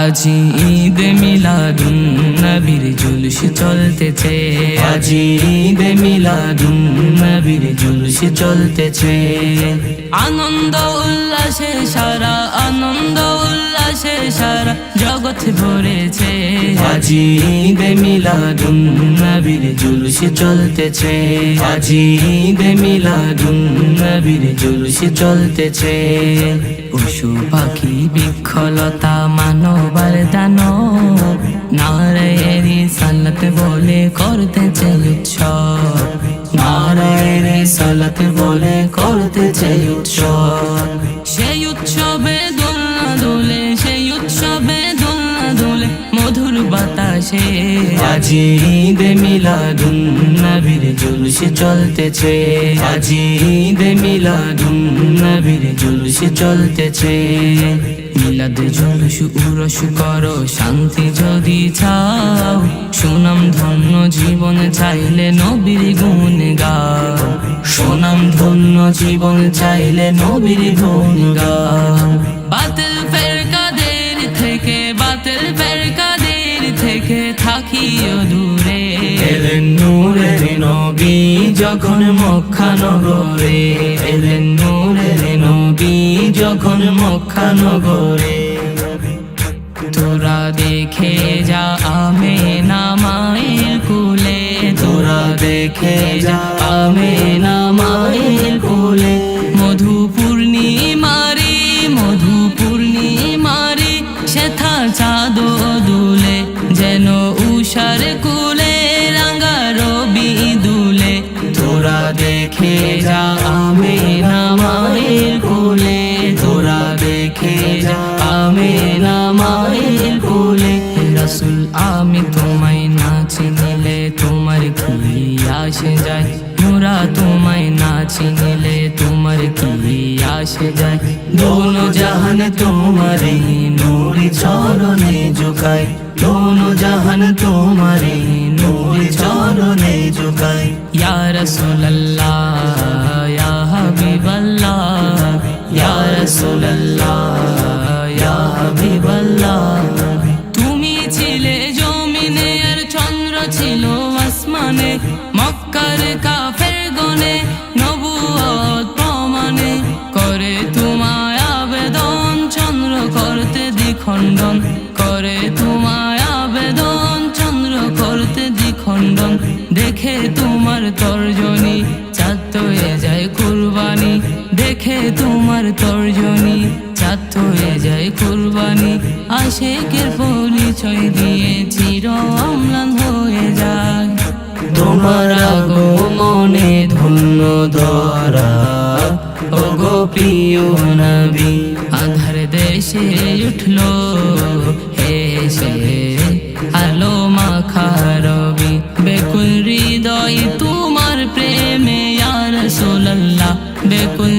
আজি ঈদ মিলাদুন নবীর জুলুস চলতেছে, আজি ঈদ মিলাদুন নবীর জুলুস চলতেছে। আনন্দ উল্লাসে সারা, আনন্দ উল্লাসে সারা জগৎ ভরেছে। আজি ঈদ মিলাদুন নবীর জুলুস চলতেছে, আজি ঈদ মিলাদুন নবীর জুলুস চলতেছে। পশু পাখি বৃক্ষলতা মানবার দানব নারায়ে রিসালাত বলে করতেছে উৎসব, নারায়ে রিসালাত বলে করতেছে উৎসব। সেই উৎসবে দোলনা দোলে, সেই উৎসবে দোলনা দোলে মধুর বাতাসে। আজি ঈদ মিলাদুন নবীর জুলুস চলতেছে, আজি ঈদ মিলাদুন নবীর জুলুস চলতেছে। মিলাদ জুলুস উরস করো শান্তি যদি চাও, সুনাম ধন্য জীবন চাইলে নবীর গুণ গাও, সুনাম ধন্য জীবন চাইলে নবীর গুণ গাও। বাতিল ফেরকাদের থেকে, বাতিল ফেরকাদের থেকে থাকিও দূরে। এলেন নূরের নবী যখন মক্কা নগরে, এলেন নূরের নবী যখন মক্কা নগরে। তোরা দেখে যা আমেনা মায়ের কুলে, তোরা দেখে যা আমেনা মায়ের কুলে। মধু পূর্ণিমারি, মধু পূর্ণিমারি সেথা চাঁদ দুলে, যেন উষার কুলে রাঙা রবি দুলে। তোরা দেখে যা আমেনা মায়ের কুলে, তোরা দেখে যা আমেনা মায়ের কুলে। রাসূল আমি তোমায় না চিনিলে তোমার কি আসে যায়, মোরা তোমায় না চিনিলে তোমার কি আসে যায়। দোনো জাহান তোমারে নূরি চরণে ঝুঁকায়, দোনো জাহান তোমারে নূরি চরণে ঝুঁকায়। ইয়া রাসূলুল্লাহ ইয়া হাবিবাল্লাহ, ইয়া রাসূলুল্লাহ ইয়া হাবিবাল্লাহ। তুমি ছিলে জমিনে আর চন্দ্র ছিল আসমানে, মক্কার কাফের গনে নবুয়ত প্রমাণে। করে তোমায় আবেদন চন্দ্র করতে দ্বিখণ্ডন, করে তোমায় আবেদন চন্দ্র করতে দ্বিখণ্ডন। দেখে তোমার তর্জনী চাঁদ হয়ে যায় কুরবানি, দেখে তোমার তর্জনী চাঁদ হয়ে যায় কুরবানি। আশিকের পরিচয় দিয়ে চির অম্লান হয়ে যায়। তোমার আগমনে ধন্য ধরা ওগো প্রিয় নবী। আধার দেশে উঠলো হেসে আলো মাখা রবি, বেকুল হৃদয় তোমার প্রেমে ইয়া রাসূলুল্লাহ, বেকুল